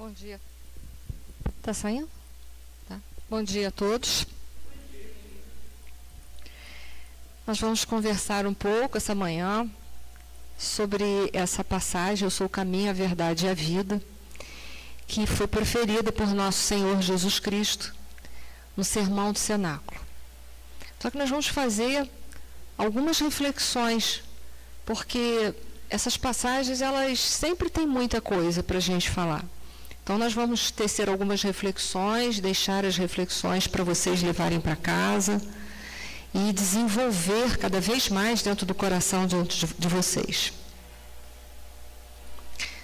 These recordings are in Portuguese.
Bom dia. Tá saindo? Tá. Bom dia a todos. Nós vamos conversar um pouco essa manhã sobre essa passagem, Eu sou o caminho, a verdade e a vida, que foi proferida por nosso Senhor Jesus Cristo no Sermão do Cenáculo. Só que nós vamos fazer algumas reflexões, porque essas passagens, elas sempre têm muita coisa para a gente falar. Então, nós vamos tecer algumas reflexões, deixar as reflexões para vocês levarem para casa e desenvolver cada vez mais dentro do coração de vocês.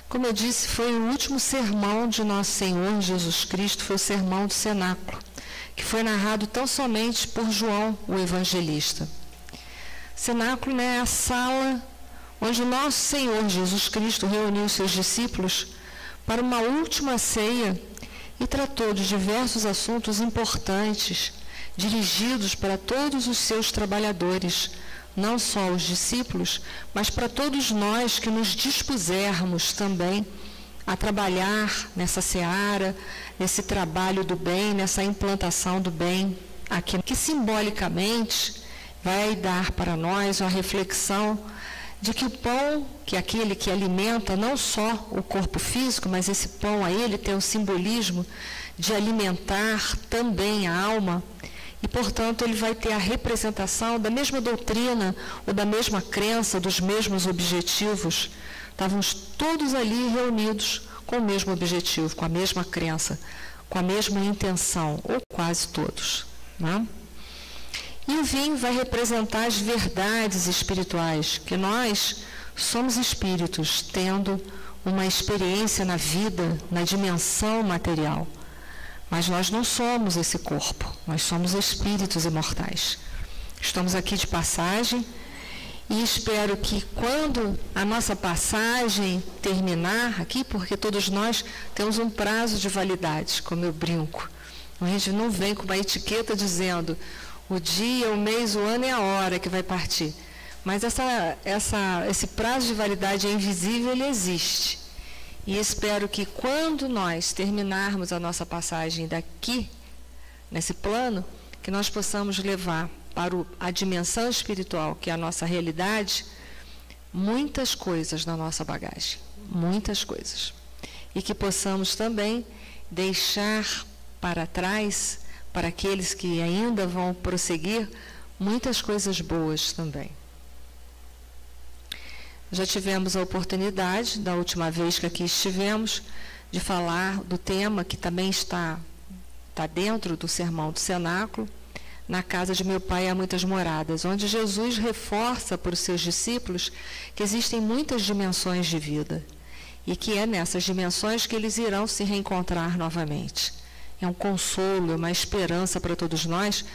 Como eu disse, foi o último sermão de nosso Senhor Jesus Cristo, foi o Sermão do Cenáculo, que foi narrado tão somente por João, o evangelista. Cenáculo, né, é a sala onde o nosso Senhor Jesus Cristo reuniu seus discípulos para uma última ceia e tratou de diversos assuntos importantes, dirigidos para todos os seus trabalhadores, não só os discípulos, mas para todos nós que nos dispusermos também a trabalhar nessa seara, nesse trabalho do bem, nessa implantação do bem aqui, que simbolicamente vai dar para nós uma reflexão de que o pão, que é aquele que alimenta não só o corpo físico, mas esse pão a ele tem o simbolismo de alimentar também a alma, e, portanto, ele vai ter a representação da mesma doutrina, ou da mesma crença, dos mesmos objetivos. Estávamos todos ali reunidos com o mesmo objetivo, com a mesma crença, com a mesma intenção, ou quase todos, né? E o vinho vai representar as verdades espirituais, que nós somos espíritos, tendo uma experiência na vida, na dimensão material. Mas nós não somos esse corpo, nós somos espíritos imortais. Estamos aqui de passagem e espero que quando a nossa passagem terminar aqui, porque todos nós temos um prazo de validade, como eu brinco. A gente não vem com uma etiqueta dizendo o dia, o mês, o ano e a hora que vai partir. Mas esse prazo de validade é invisível, ele existe. E espero que quando nós terminarmos a nossa passagem daqui, nesse plano, que nós possamos levar para a dimensão espiritual, que é a nossa realidade, muitas coisas na nossa bagagem. Muitas coisas. E que possamos também deixar para trás, para aqueles que ainda vão prosseguir, muitas coisas boas também. Já tivemos a oportunidade, da última vez que aqui estivemos, de falar do tema que também está dentro do Sermão do Cenáculo, na casa de meu Pai há muitas moradas, onde Jesus reforça para os seus discípulos que existem muitas dimensões de vida e que é nessas dimensões que eles irão se reencontrar novamente. É um consolo, é uma esperança para todos nós,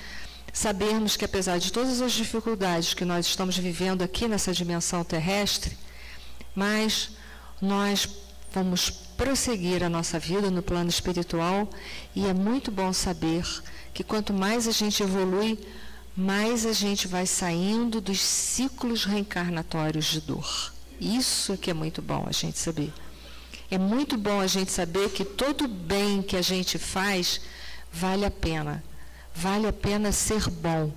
sabermos que, apesar de todas as dificuldades que nós estamos vivendo aqui nessa dimensão terrestre, mas nós vamos prosseguir a nossa vida no plano espiritual, e é muito bom saber que quanto mais a gente evolui, mais a gente vai saindo dos ciclos reencarnatórios de dor. Isso é que é muito bom a gente saber. É muito bom a gente saber que todo bem que a gente faz vale a pena. Vale a pena ser bom.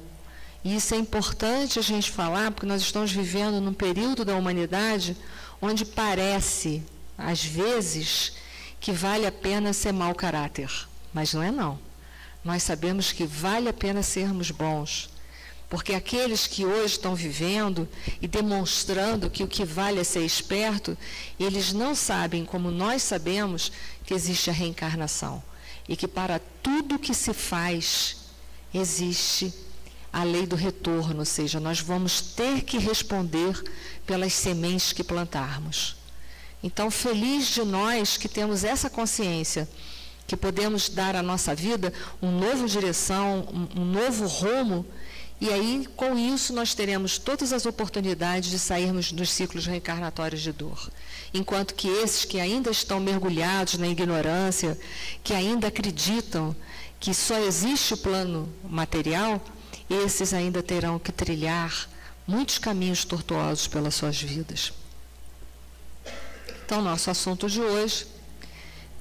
E isso é importante a gente falar, porque nós estamos vivendo num período da humanidade onde parece, às vezes, que vale a pena ser mau caráter. Mas não é não. Nós sabemos que vale a pena sermos bons. Porque aqueles que hoje estão vivendo e demonstrando que o que vale é ser esperto, eles não sabem, como nós sabemos, que existe a reencarnação. E que para tudo que se faz, existe a lei do retorno, ou seja, nós vamos ter que responder pelas sementes que plantarmos. Então, feliz de nós que temos essa consciência, que podemos dar à nossa vida uma nova direção, um novo rumo, e aí, com isso, nós teremos todas as oportunidades de sairmos dos ciclos reencarnatórios de dor. Enquanto que esses que ainda estão mergulhados na ignorância, que ainda acreditam que só existe o plano material, esses ainda terão que trilhar muitos caminhos tortuosos pelas suas vidas. Então, nosso assunto de hoje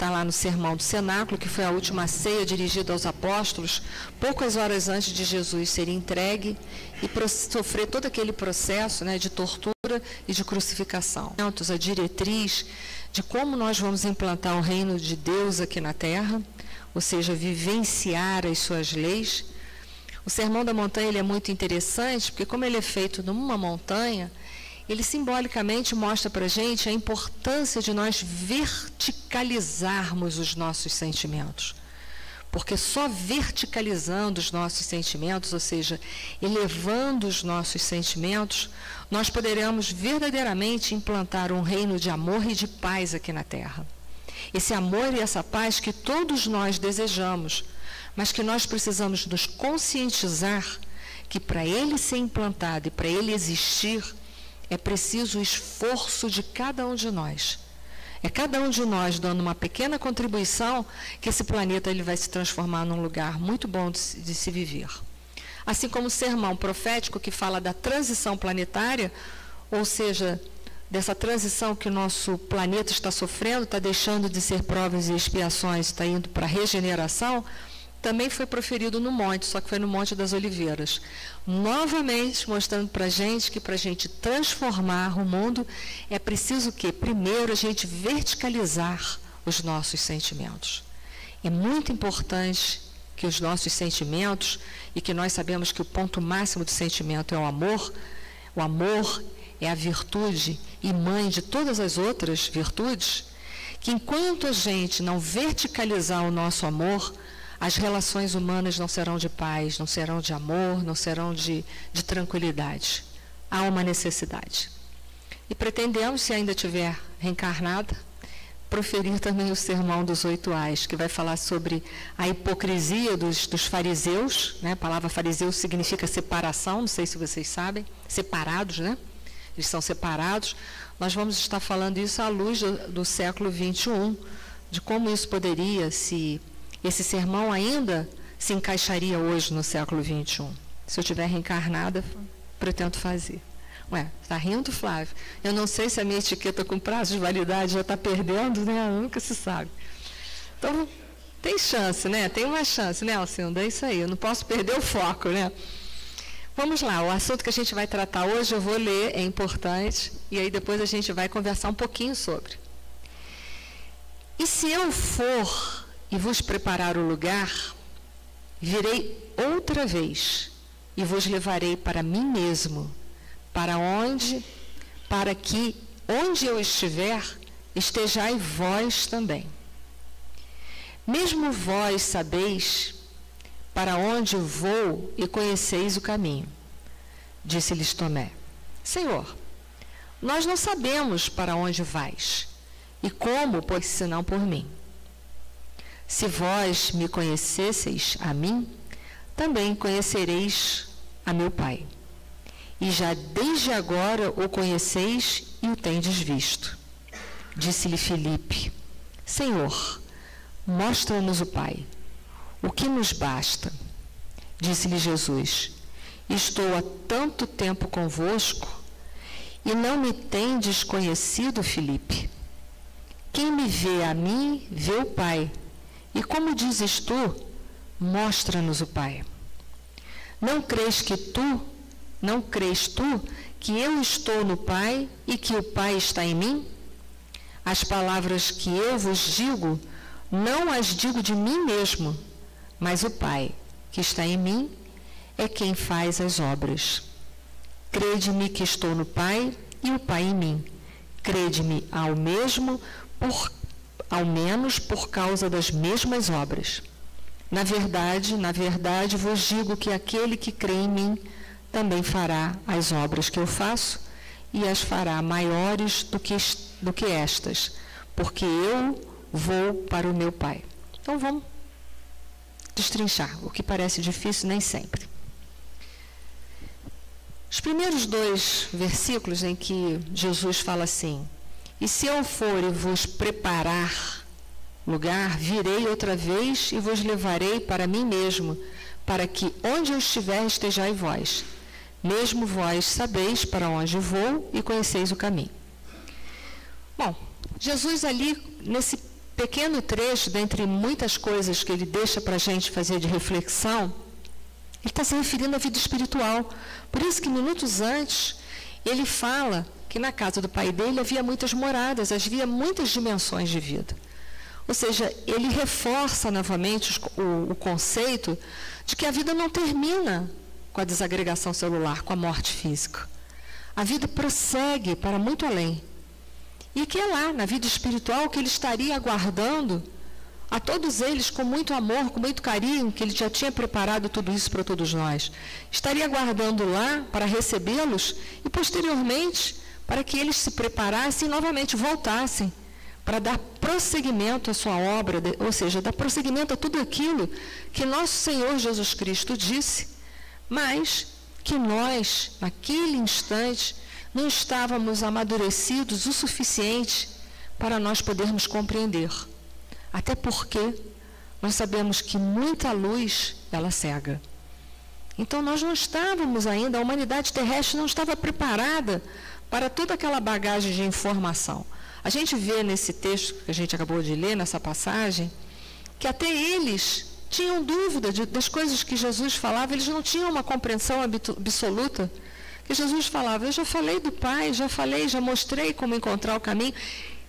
está lá no Sermão do Cenáculo, que foi a última ceia dirigida aos apóstolos, poucas horas antes de Jesus ser entregue e sofrer todo aquele processo, né, de tortura e de crucificação. A diretriz de como nós vamos implantar o reino de Deus aqui na terra, ou seja, vivenciar as suas leis. O Sermão da Montanha ele é muito interessante, porque como ele é feito numa montanha, ele simbolicamente mostra para a gente a importância de nós verticalizarmos os nossos sentimentos. Porque só verticalizando os nossos sentimentos, ou seja, elevando os nossos sentimentos, nós poderemos verdadeiramente implantar um reino de amor e de paz aqui na Terra. Esse amor e essa paz que todos nós desejamos, mas que nós precisamos nos conscientizar que para ele ser implantado e para ele existir, é preciso o esforço de cada um de nós. É cada um de nós dando uma pequena contribuição que esse planeta ele vai se transformar num lugar muito bom de se viver. Assim como o sermão profético que fala da transição planetária, ou seja, dessa transição que o nosso planeta está sofrendo, está deixando de ser provas e expiações, está indo para a regeneração, também foi proferido no monte, só que foi no Monte das Oliveiras. Novamente mostrando para a gente que para a gente transformar o mundo é preciso que, primeiro, a gente verticalizar os nossos sentimentos. É muito importante que os nossos sentimentos, e que nós sabemos que o ponto máximo do sentimento é o amor é a virtude e mãe de todas as outras virtudes, que enquanto a gente não verticalizar o nosso amor, as relações humanas não serão de paz, não serão de amor, não serão de tranquilidade. Há uma necessidade. E pretendemos, se ainda tiver reencarnada, proferir também o Sermão dos 8 Ais, que vai falar sobre a hipocrisia dos fariseus, né? A palavra fariseu significa separação, não sei se vocês sabem, separados, né? Eles são separados. Nós vamos estar falando isso à luz do século XXI, de como isso poderia esse sermão ainda se encaixaria hoje no século XXI. Se eu estiver reencarnada, pretendo fazer. Ué, está rindo, Flávio? Eu não sei se a minha etiqueta com prazo de validade já está perdendo, né? Nunca se sabe. Então, tem chance, né? Tem uma chance, né, Alcinda? É isso aí, eu não posso perder o foco, né? Vamos lá, o assunto que a gente vai tratar hoje, eu vou ler, é importante, e aí depois a gente vai conversar um pouquinho sobre. E se eu for e vos preparar o lugar, virei outra vez e vos levarei para mim mesmo, para que onde eu estiver, estejai vós também. Mesmo vós sabeis para onde eu vou e conheceis o caminho. Disse-lhes Tomé: Senhor, nós não sabemos para onde vais, e como, pois senão por mim. Se vós me conhecesseis a mim, também conhecereis a meu Pai. E já desde agora o conheceis e o tendes visto. Disse-lhe Filipe: Senhor, mostra-nos o Pai. O que nos basta? Disse-lhe Jesus: Estou há tanto tempo convosco e não me tendes conhecido, Filipe. Quem me vê a mim, vê o Pai. E como dizes tu, mostra-nos o Pai. Não crês tu que eu estou no Pai e que o Pai está em mim? As palavras que eu vos digo, não as digo de mim mesmo, mas o Pai, que está em mim, é quem faz as obras. Crede-me que estou no Pai e o Pai em mim. Crede-me ao menos por causa das mesmas obras. Na verdade vos digo que aquele que crê em mim também fará as obras que eu faço e as fará maiores do que estas, porque eu vou para o meu Pai. Então vamos destrinchar, o que parece difícil nem sempre. Os primeiros 2 versículos em que Jesus fala assim: E se eu for e vos preparar lugar, virei outra vez e vos levarei para mim mesmo, para que onde eu estiver estejai vós. Mesmo vós sabeis para onde vou e conheceis o caminho. Bom, Jesus ali, nesse pequeno trecho, dentre muitas coisas que ele deixa para a gente fazer de reflexão, ele está se referindo à vida espiritual. Por isso que minutos antes, ele fala que na casa do pai dele havia muitas moradas, havia muitas dimensões de vida. Ou seja, ele reforça novamente o conceito de que a vida não termina com a desagregação celular, com a morte física. A vida prossegue para muito além. E que é lá, na vida espiritual, que ele estaria aguardando a todos eles com muito amor, com muito carinho, que ele já tinha preparado tudo isso para todos nós. Estaria aguardando lá para recebê-los e, posteriormente, para que eles se preparassem e novamente voltassem para dar prosseguimento à sua obra, ou seja, dar prosseguimento a tudo aquilo que nosso Senhor Jesus Cristo disse, mas que nós, naquele instante, não estávamos amadurecidos o suficiente para nós podermos compreender. Até porque nós sabemos que muita luz, ela cega. Então, nós não estávamos ainda, a humanidade terrestre não estava preparada para toda aquela bagagem de informação. A gente vê nesse texto que a gente acabou de ler, nessa passagem, que até eles tinham dúvida das coisas que Jesus falava, eles não tinham uma compreensão absoluta. Que Jesus falava, eu já falei do Pai, já mostrei como encontrar o caminho.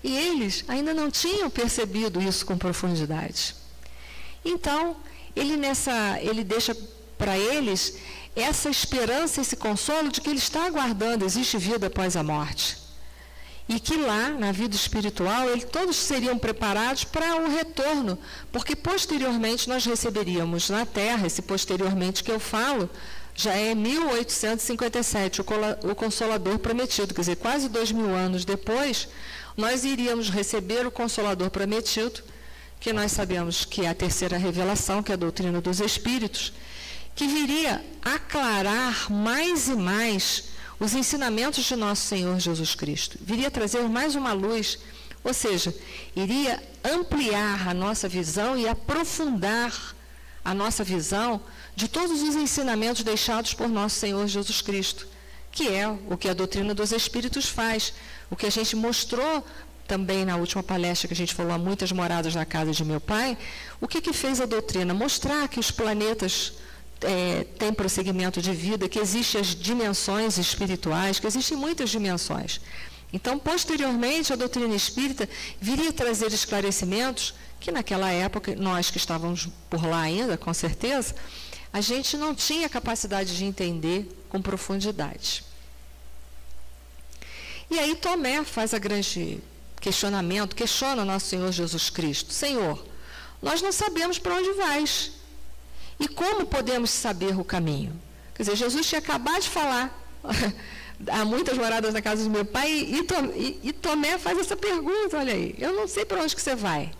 E eles ainda não tinham percebido isso com profundidade. Então, ele deixa para eles essa esperança, esse consolo de que ele está aguardando, existe vida após a morte. E que lá, na vida espiritual, todos seriam preparados para o retorno, porque posteriormente nós receberíamos na Terra, esse posteriormente que eu falo, já é 1857, o Consolador prometido, quer dizer, quase 2000 anos depois, nós iríamos receber o Consolador prometido, que nós sabemos que é a terceira revelação, que é a doutrina dos Espíritos, que viria aclarar mais e mais os ensinamentos de nosso Senhor Jesus Cristo. Viria trazer mais uma luz, ou seja, iria ampliar a nossa visão e aprofundar a nossa visão de todos os ensinamentos deixados por nosso Senhor Jesus Cristo, que é o que a doutrina dos Espíritos faz, o que a gente mostrou também na última palestra que a gente falou, há muitas moradas na casa de meu pai. O que fez a doutrina? Mostrar que os planetas têm prosseguimento de vida, que existem as dimensões espirituais, que existem muitas dimensões. Então, posteriormente, a doutrina espírita viria trazer esclarecimentos que naquela época, nós que estávamos por lá ainda, com certeza, a gente não tinha capacidade de entender com profundidade. E aí Tomé faz a grande questionamento, questiona nosso Senhor Jesus Cristo. Senhor, nós não sabemos para onde vais. E como podemos saber o caminho? Quer dizer, Jesus tinha acabado de falar, há muitas moradas na casa do meu pai, e Tomé faz essa pergunta, olha aí, eu não sei para onde que você vai.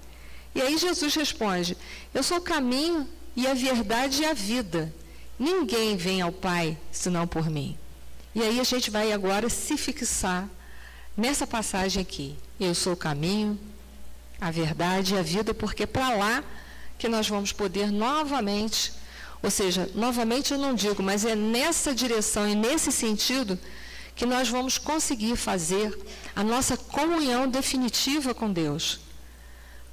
E aí Jesus responde, eu sou o caminho e a verdade e a vida. Ninguém vem ao Pai senão por mim. E aí a gente vai agora se fixar nessa passagem aqui. Eu sou o caminho, a verdade e a vida, porque é para lá que nós vamos poder novamente, ou seja, novamente eu não digo, mas é nessa direção e nesse sentido que nós vamos conseguir fazer a nossa comunhão definitiva com Deus.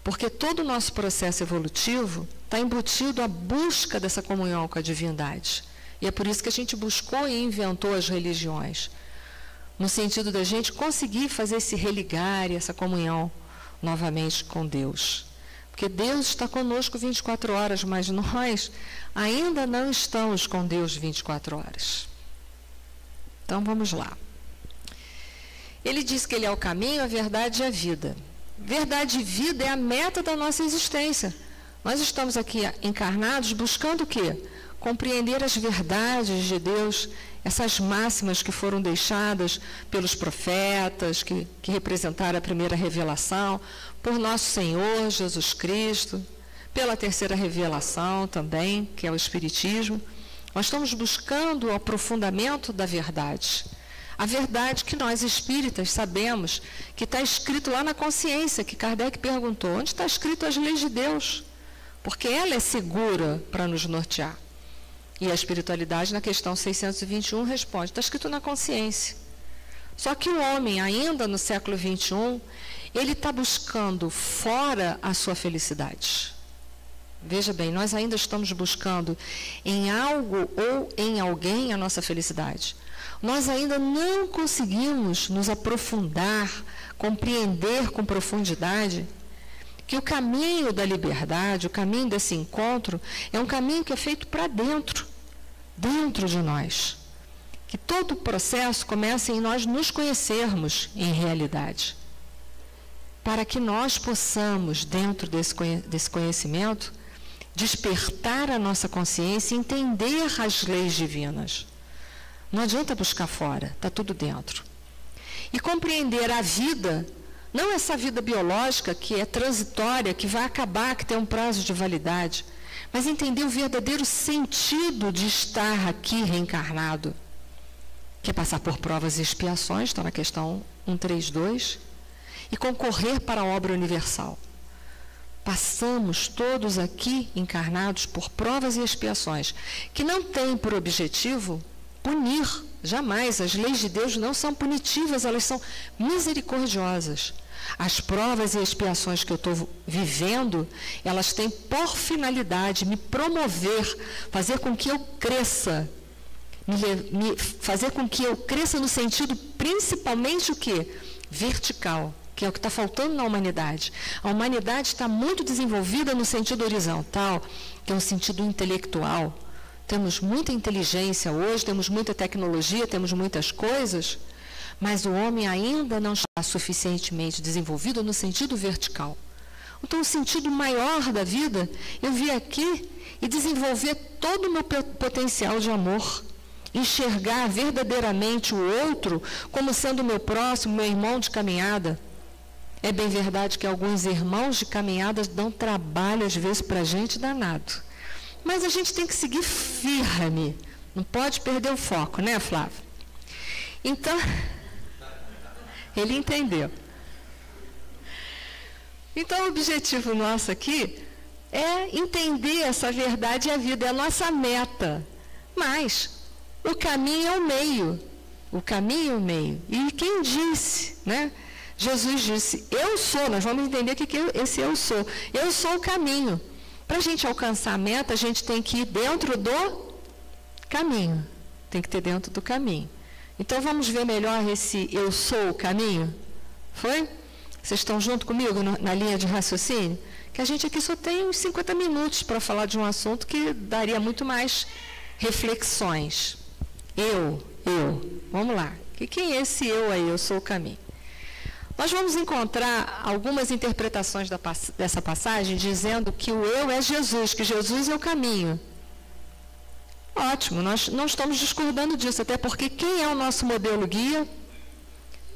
Porque todo o nosso processo evolutivo está embutido à busca dessa comunhão com a divindade. E é por isso que a gente buscou e inventou as religiões, no sentido da gente conseguir fazer esse religar e essa comunhão novamente com Deus. Porque Deus está conosco 24 horas, mas nós ainda não estamos com Deus 24 horas. Então, vamos lá. Ele diz que Ele é o caminho, a verdade e a vida. Verdade e vida é a meta da nossa existência. Nós estamos aqui encarnados buscando o quê? Compreender as verdades de Deus, essas máximas que foram deixadas pelos profetas, que representaram a primeira revelação, por nosso Senhor Jesus Cristo, pela terceira revelação também, que é o Espiritismo. Nós estamos buscando o aprofundamento da verdade. A verdade que nós espíritas sabemos que está escrito lá na consciência, que Kardec perguntou, onde está escrito as leis de Deus? Porque ela é segura para nos nortear. E a espiritualidade, na questão 621, responde, está escrito na consciência. Só que o homem, ainda no século XXI, ele está buscando fora a sua felicidade. Veja bem, nós ainda estamos buscando em algo ou em alguém a nossa felicidade. Nós ainda não conseguimos nos aprofundar, compreender com profundidade que o caminho da liberdade, o caminho desse encontro, é um caminho que é feito para dentro, dentro de nós. Que todo o processo começa em nós nos conhecermos em realidade. Para que nós possamos, dentro desse conhecimento, despertar a nossa consciência e entender as leis divinas. Não adianta buscar fora, está tudo dentro. E compreender a vida, não essa vida biológica que é transitória, que vai acabar, que tem um prazo de validade, mas entender o verdadeiro sentido de estar aqui reencarnado, que é passar por provas e expiações, está na questão 132, e concorrer para a obra universal. Passamos todos aqui encarnados por provas e expiações, que não têm por objetivo punir, jamais. As leis de Deus não são punitivas, elas são misericordiosas. As provas e expiações que eu estou vivendo, elas têm por finalidade me promover, fazer com que eu cresça, fazer com que eu cresça no sentido principalmente o quê? Vertical, que é o que está faltando na humanidade. A humanidade está muito desenvolvida no sentido horizontal, que é um sentido intelectual. Temos muita inteligência hoje, temos muita tecnologia, temos muitas coisas, mas o homem ainda não está suficientemente desenvolvido no sentido vertical. Então, o sentido maior da vida, eu vir aqui e desenvolver todo o meu potencial de amor, enxergar verdadeiramente o outro como sendo meu próximo, meu irmão de caminhada. É bem verdade que alguns irmãos de caminhada dão trabalho, às vezes, para a gente danado. Mas a gente tem que seguir firme, não pode perder o foco, né, Flávio? Então, ele entendeu. Então, o objetivo nosso aqui é entender essa verdade e a vida, é a nossa meta. Mas o caminho é o meio. O caminho é o meio. E quem disse, né? Jesus disse, eu sou, nós vamos entender o que esse eu sou. Eu sou o caminho. Para a gente alcançar a meta, a gente tem que ir dentro do caminho. Tem que ter dentro do caminho. Então, vamos ver melhor esse eu sou o caminho? Foi? Vocês estão junto comigo na linha de raciocínio? Que a gente aqui só tem uns 50 minutos para falar de um assunto que daria muito mais reflexões. Eu. Vamos lá. Quem é esse eu aí? Eu sou o caminho. Nós vamos encontrar algumas interpretações dessa passagem dizendo que o eu é Jesus, que Jesus é o caminho. Ótimo, nós não estamos discordando disso, até porque quem é o nosso modelo guia?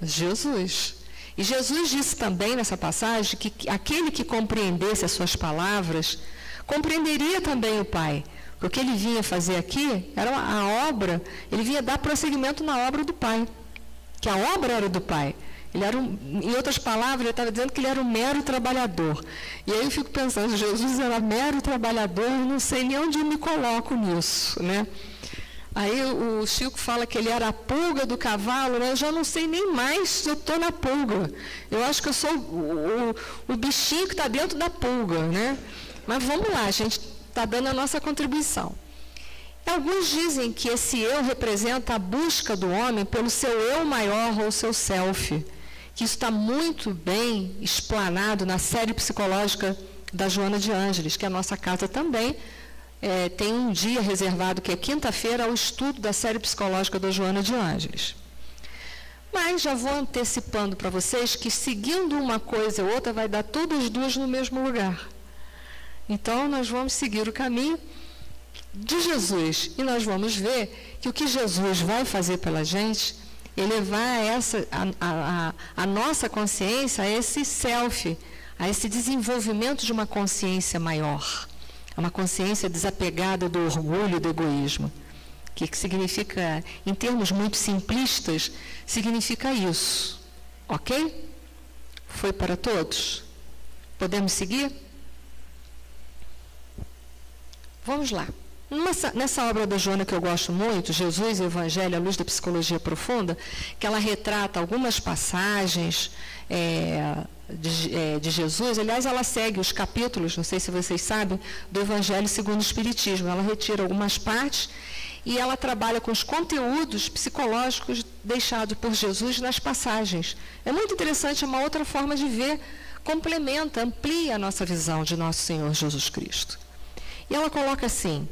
Jesus. E Jesus disse também nessa passagem que aquele que compreendesse as suas palavras, compreenderia também o Pai. O que ele vinha fazer aqui era a obra, ele vinha dar prosseguimento na obra do Pai, que a obra era do Pai. Ele era em outras palavras, ele estava dizendo que ele era um mero trabalhador. E aí eu fico pensando, Jesus era mero trabalhador, eu não sei nem onde eu me coloco nisso, né? Aí o Chico fala que ele era a pulga do cavalo, né? Eu já não sei nem mais se eu estou na pulga. Eu acho que eu sou o bichinho que está dentro da pulga, né? Mas vamos lá, a gente está dando a nossa contribuição. Alguns dizem que esse eu representa a busca do homem pelo seu eu maior ou seu self, que isso está muito bem explanado na série psicológica da Joana de Ângeles, que a nossa casa também tem um dia reservado, que é quinta-feira, ao estudo da série psicológica da Joana de Ângeles. Mas já vou antecipando para vocês que seguindo uma coisa ou outra vai dar todas as duas no mesmo lugar. Então, nós vamos seguir o caminho de Jesus e nós vamos ver que o que Jesus vai fazer pela gente, elevar a nossa consciência a esse self, a esse desenvolvimento de uma consciência maior, uma consciência desapegada do orgulho e do egoísmo. O que significa, em termos muito simplistas, significa isso. Ok? Foi para todos? Podemos seguir? Vamos lá. Nessa obra da Joana que eu gosto muito, Jesus e o Evangelho à Luz da Psicologia Profunda, que ela retrata algumas passagens de Jesus, aliás, ela segue os capítulos, não sei se vocês sabem, do Evangelho segundo o Espiritismo. Ela retira algumas partes e ela trabalha com os conteúdos psicológicos deixados por Jesus nas passagens. É muito interessante, é uma outra forma de ver, complementa, amplia a nossa visão de nosso Senhor Jesus Cristo. E ela coloca assim: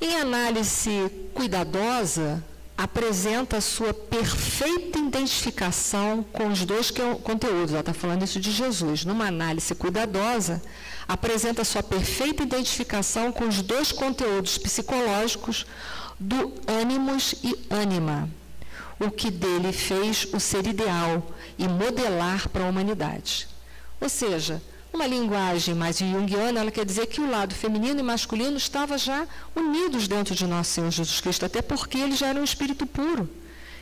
em análise cuidadosa, apresenta a sua perfeita identificação com os dois conteúdos. Ela está falando isso de Jesus. Numa análise cuidadosa, apresenta a sua perfeita identificação com os dois conteúdos psicológicos do ânimos e ânima, o que dele fez o ser ideal e modelar para a humanidade. Ou seja, uma linguagem mais junguiana, ela quer dizer que o lado feminino e masculino estavam já unidos dentro de nosso Senhor Jesus Cristo, até porque ele já era um espírito puro.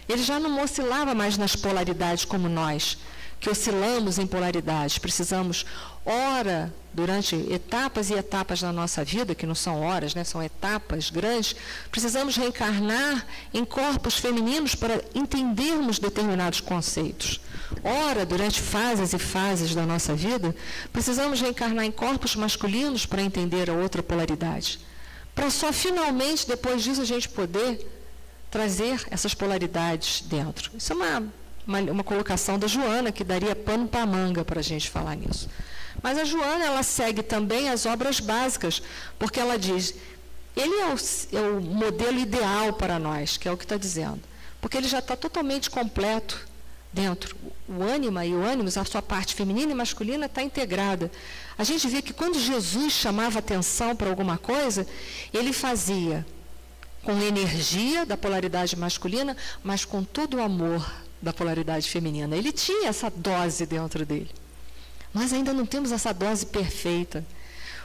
Ele já não oscilava mais nas polaridades como nós, que oscilamos em polaridades. Precisamos, ora, durante etapas e etapas da nossa vida, que não são horas, né, são etapas grandes, precisamos reencarnar em corpos femininos para entendermos determinados conceitos. Ora, durante fases e fases da nossa vida, precisamos reencarnar em corpos masculinos para entender a outra polaridade. Para só finalmente, depois disso, a gente poder trazer essas polaridades dentro. Isso é uma colocação da Joana, que daria pano para a manga para a gente falar nisso. Mas a Joana, ela segue também as obras básicas, porque ela diz, ele é o modelo ideal para nós, que é o que está dizendo, porque ele já está totalmente completo dentro. O ânima e o ânimos, a sua parte feminina e masculina está integrada. A gente vê que quando Jesus chamava atenção para alguma coisa, ele fazia com energia da polaridade masculina, mas com todo o amor da polaridade feminina. Ele tinha essa dose dentro dele. Nós ainda não temos essa dose perfeita.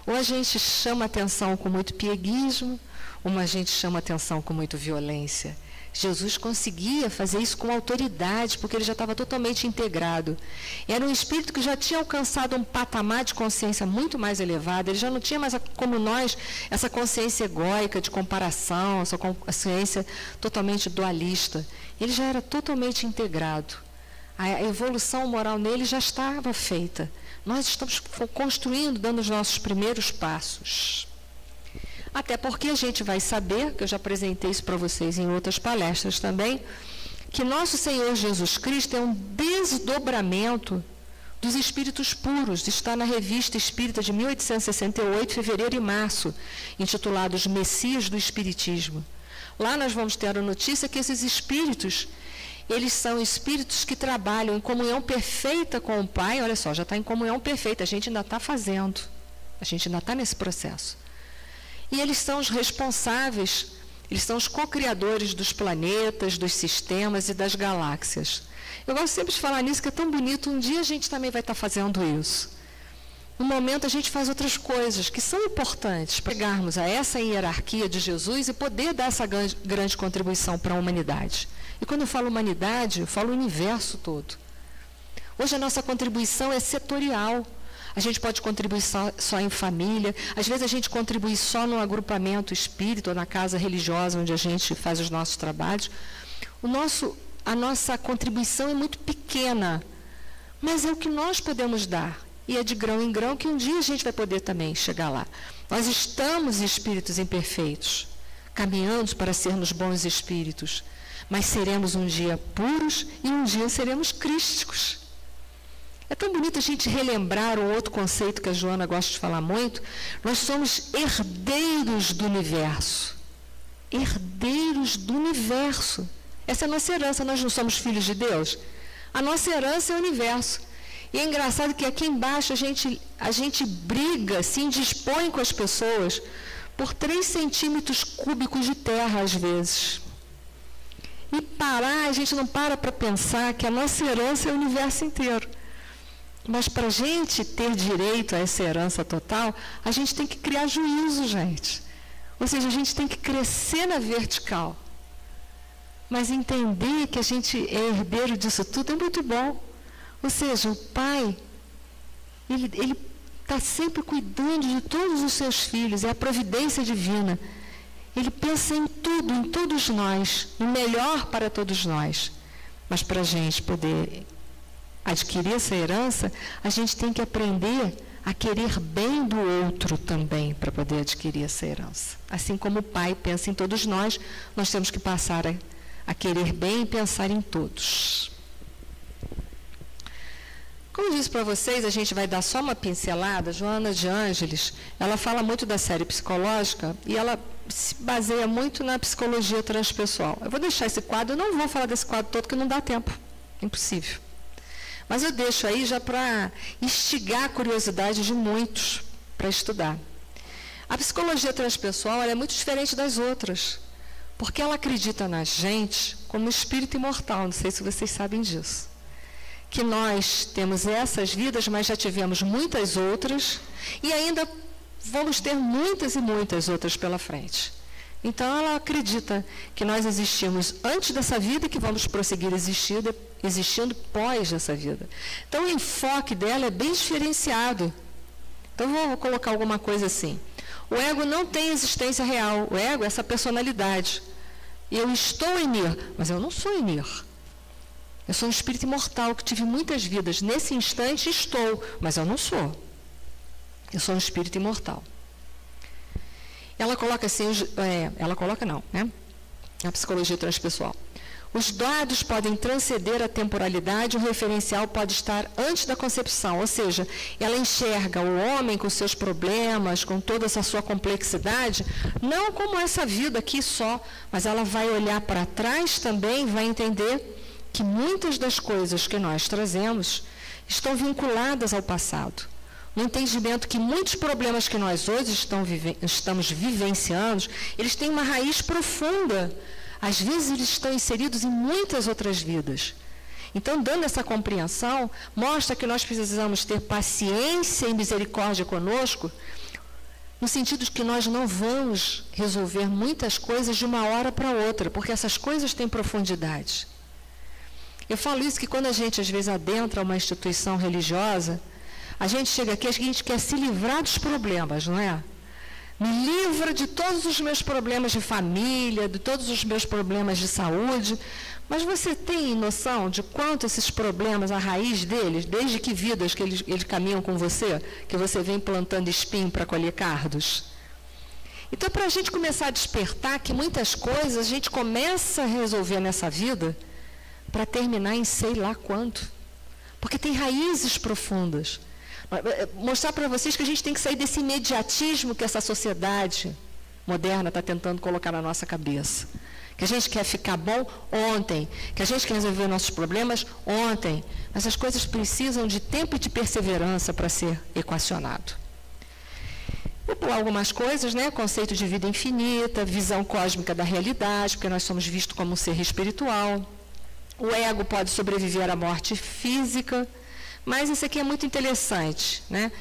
Ou a gente chama atenção com muito pieguismo, ou a gente chama atenção com muito violência. Jesus conseguia fazer isso com autoridade, porque ele já estava totalmente integrado. Era um espírito que já tinha alcançado um patamar de consciência muito mais elevado. Ele já não tinha mais, como nós, essa consciência egóica de comparação, essa consciência totalmente dualista. Ele já era totalmente integrado. A evolução moral nele já estava feita. Nós estamos construindo, dando os nossos primeiros passos. Até porque a gente vai saber, que eu já apresentei isso para vocês em outras palestras também, que nosso Senhor Jesus Cristo é um desdobramento dos espíritos puros. Está na Revista Espírita de 1868, fevereiro e março, intitulado Os Messias do Espiritismo. Lá nós vamos ter a notícia que esses espíritos, eles são espíritos que trabalham em comunhão perfeita com o Pai. Olha só, já está em comunhão perfeita, a gente ainda está fazendo, a gente ainda está nesse processo. E eles são os responsáveis, eles são os co-criadores dos planetas, dos sistemas e das galáxias. Eu gosto sempre de falar nisso, que é tão bonito. Um dia a gente também vai estar fazendo isso. No momento a gente faz outras coisas que são importantes para chegarmos a essa hierarquia de Jesus e poder dar essa grande contribuição para a humanidade. E quando eu falo humanidade, eu falo o universo todo. Hoje a nossa contribuição é setorial. A gente pode contribuir só em família, às vezes a gente contribui só no agrupamento espírita ou na casa religiosa onde a gente faz os nossos trabalhos. A nossa contribuição é muito pequena, mas é o que nós podemos dar. E é de grão em grão que um dia a gente vai poder também chegar lá. Nós estamos espíritos imperfeitos, caminhando para sermos bons espíritos, mas seremos um dia puros e um dia seremos crísticos. É tão bonito a gente relembrar um outro conceito que a Joana gosta de falar muito. Nós somos herdeiros do universo. Herdeiros do universo. Essa é a nossa herança. Nós não somos filhos de Deus. A nossa herança é o universo. E é engraçado que aqui embaixo a gente briga, se indispõe com as pessoas por 3 centímetros cúbicos de terra, às vezes. E a gente não para pensar que a nossa herança é o universo inteiro. Mas para a gente ter direito a essa herança total, a gente tem que criar juízo, gente. Ou seja, a gente tem que crescer na vertical. Mas entender que a gente é herdeiro disso tudo é muito bom. Ou seja, o Pai, ele está sempre cuidando de todos os seus filhos, é a providência divina. Ele pensa em tudo, em todos nós, no melhor para todos nós. Mas para a gente poder adquirir essa herança, a gente tem que aprender a querer bem do outro também para poder adquirir essa herança. Assim como o Pai pensa em todos nós, nós temos que passar a querer bem e pensar em todos. Como eu disse para vocês, a gente vai dar só uma pincelada. Joana de Ângeles, ela fala muito da série psicológica e ela se baseia muito na psicologia transpessoal. Eu vou deixar esse quadro, eu não vou falar desse quadro todo, porque não dá tempo. Impossível. Mas eu deixo aí já para instigar a curiosidade de muitos para estudar. A psicologia transpessoal ela é muito diferente das outras, porque ela acredita na gente como espírito imortal, não sei se vocês sabem disso. Que nós temos essas vidas, mas já tivemos muitas outras e ainda vamos ter muitas e muitas outras pela frente. Então, ela acredita que nós existimos antes dessa vida e que vamos prosseguir existindo pós essa vida. Então, o enfoque dela é bem diferenciado. Então, vou colocar alguma coisa assim. O ego não tem existência real. O ego é essa personalidade. Eu estou em Mir, mas eu não sou em Mir. Eu sou um espírito imortal que tive muitas vidas. Nesse instante estou, mas eu não sou. Eu sou um espírito imortal. Ela coloca assim, a psicologia transpessoal. Os dados podem transcender a temporalidade, o referencial pode estar antes da concepção, ou seja, ela enxerga o homem com seus problemas, com toda essa sua complexidade, não como essa vida aqui só, mas ela vai olhar para trás também, vai entender que muitas das coisas que nós trazemos estão vinculadas ao passado. No entendimento que muitos problemas que nós hoje estamos vivenciando, eles têm uma raiz profunda. Às vezes eles estão inseridos em muitas outras vidas. Então, dando essa compreensão, mostra que nós precisamos ter paciência e misericórdia conosco, no sentido de que nós não vamos resolver muitas coisas de uma hora para outra, porque essas coisas têm profundidade. Eu falo isso que quando a gente, às vezes, adentra uma instituição religiosa, a gente chega aqui, a gente quer se livrar dos problemas, não é? Me livra de todos os meus problemas de família, de todos os meus problemas de saúde. Mas você tem noção de quanto esses problemas, a raiz deles, desde que vidas que eles caminham com você, que você vem plantando espinho para colher cardos? Então, para a gente começar a despertar que muitas coisas a gente começa a resolver nessa vida para terminar em sei lá quanto. Porque tem raízes profundas. Mostrar para vocês que a gente tem que sair desse imediatismo que essa sociedade moderna está tentando colocar na nossa cabeça. Que a gente quer ficar bom ontem, que a gente quer resolver nossos problemas ontem. Mas as coisas precisam de tempo e de perseverança para ser equacionado. Vou pular algumas coisas, né? Conceito de vida infinita, visão cósmica da realidade, porque nós somos vistos como um ser espiritual. O ego pode sobreviver à morte física, mas isso aqui é muito interessante, né?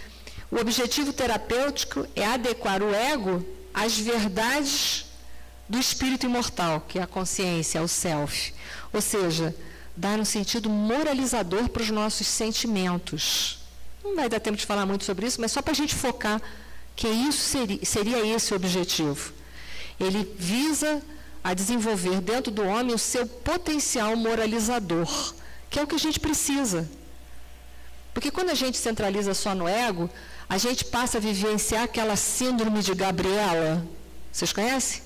O objetivo terapêutico é adequar o ego às verdades do espírito imortal, que é a consciência, o self. Ou seja, dar um sentido moralizador para os nossos sentimentos. Não vai dar tempo de falar muito sobre isso, mas só para a gente focar que isso seria esse o objetivo. Ele visa a desenvolver dentro do homem o seu potencial moralizador, que é o que a gente precisa. Porque quando a gente centraliza só no ego, a gente passa a vivenciar aquela síndrome de Gabriela. Vocês conhecem?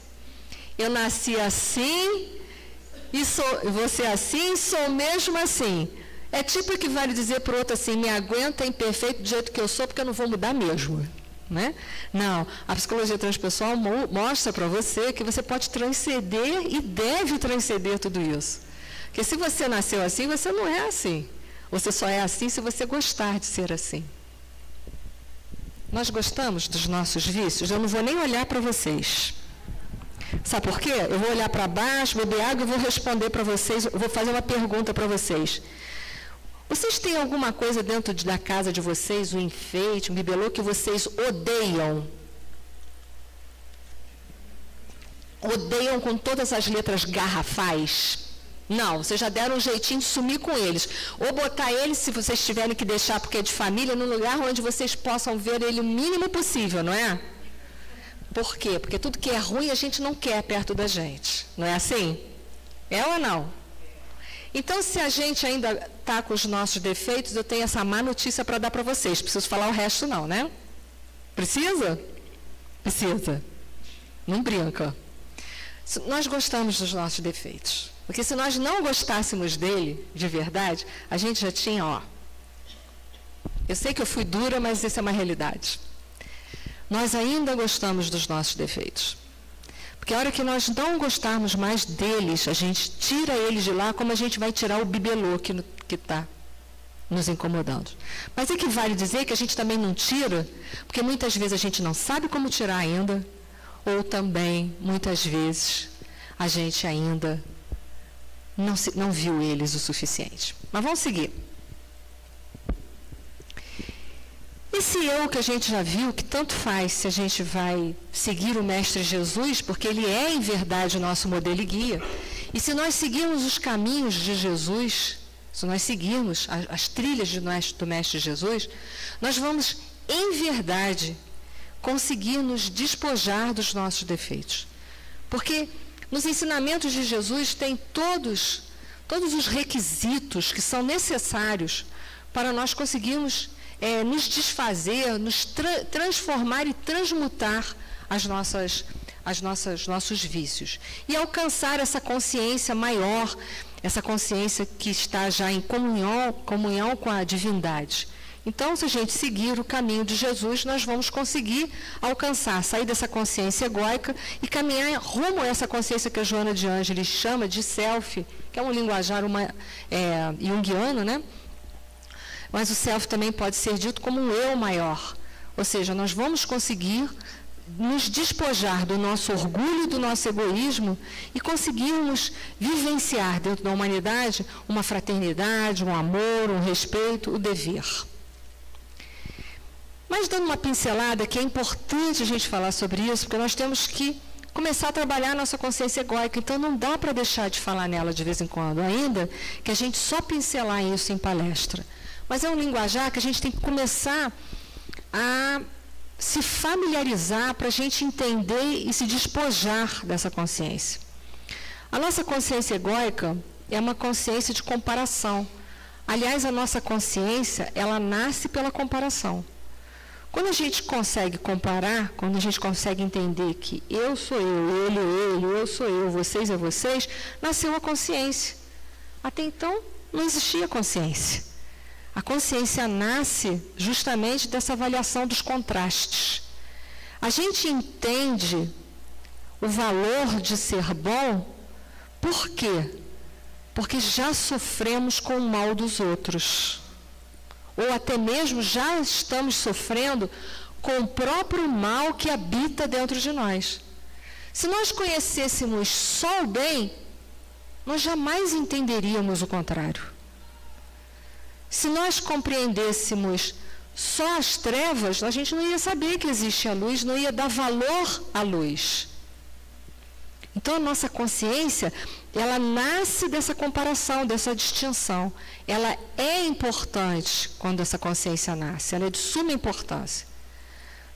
Eu nasci assim, e você assim, sou mesmo assim. É tipo o que vale dizer para o outro assim, me aguenta imperfeito do jeito que eu sou, porque eu não vou mudar mesmo. Né? Não, a psicologia transpessoal mostra para você que você pode transcender e deve transcender tudo isso. Porque se você nasceu assim, você não é assim. Você só é assim se você gostar de ser assim. Nós gostamos dos nossos vícios? Eu não vou nem olhar para vocês. Sabe por quê? Eu vou olhar para baixo, beber água e vou responder para vocês, eu vou fazer uma pergunta para vocês. Vocês têm alguma coisa dentro da casa de vocês, um enfeite, um bibelô, que vocês odeiam? Odeiam com todas as letras garrafais? Não, vocês já deram um jeitinho de sumir com eles. Ou botar eles, se vocês tiverem que deixar porque é de família, num lugar onde vocês possam ver ele o mínimo possível, não é? Por quê? Porque tudo que é ruim a gente não quer perto da gente. Não é assim? É ou não? Então, se a gente ainda está com os nossos defeitos, eu tenho essa má notícia para dar para vocês. Preciso falar o resto não, né? Precisa? Precisa. Não brinca. Nós gostamos dos nossos defeitos. Porque se nós não gostássemos dele, de verdade, a gente já tinha, ó. Eu sei que eu fui dura, mas isso é uma realidade. Nós ainda gostamos dos nossos defeitos. Porque a hora que nós não gostarmos mais deles, a gente tira eles de lá, como a gente vai tirar o bibelô que está nos incomodando. Mas é que vale dizer que a gente também não tira, porque muitas vezes a gente não sabe como tirar ainda, ou também, muitas vezes, a gente ainda não viu eles o suficiente. Mas vamos seguir. Esse eu que a gente já viu, que tanto faz se a gente vai seguir o Mestre Jesus, porque ele é, em verdade, o nosso modelo e guia. E se nós seguirmos os caminhos de Jesus, se nós seguirmos as trilhas do Mestre Jesus, nós vamos, em verdade, conseguir nos despojar dos nossos defeitos. Porque nos ensinamentos de Jesus tem todos os requisitos que são necessários para nós conseguirmos nos desfazer, nos transformar e transmutar nossos vícios. E alcançar essa consciência maior, essa consciência que está já em comunhão com a divindade. Então, se a gente seguir o caminho de Jesus, nós vamos conseguir sair dessa consciência egóica e caminhar rumo a essa consciência que a Joana de Ângeles chama de self, que é um linguajar junguiano, né? Mas o self também pode ser dito como um eu maior. Ou seja, nós vamos conseguir nos despojar do nosso orgulho, do nosso egoísmo e conseguirmos vivenciar dentro da humanidade uma fraternidade, um amor, um respeito, o dever. Mas dando uma pincelada, que é importante a gente falar sobre isso, porque nós temos que começar a trabalhar a nossa consciência egóica, então não dá para deixar de falar nela de vez em quando, ainda que a gente só pincelar isso em palestra. Mas é um linguajar que a gente tem que começar a se familiarizar para a gente entender e se despojar dessa consciência. A nossa consciência egóica é uma consciência de comparação. Aliás, a nossa consciência, ela nasce pela comparação. Quando a gente consegue comparar, quando a gente consegue entender que eu sou eu, ele é ele, eu sou eu, vocês é vocês, nasceu a consciência. Até então, não existia consciência. A consciência nasce justamente dessa avaliação dos contrastes. A gente entende o valor de ser bom, por quê? Porque já sofremos com o mal dos outros. Ou até mesmo já estamos sofrendo com o próprio mal que habita dentro de nós. Se nós conhecêssemos só o bem, nós jamais entenderíamos o contrário. Se nós compreendêssemos só as trevas, a gente não ia saber que existe a luz, não ia dar valor à luz. Então, a nossa consciência, ela nasce dessa comparação, dessa distinção. Ela é importante quando essa consciência nasce, ela é de suma importância.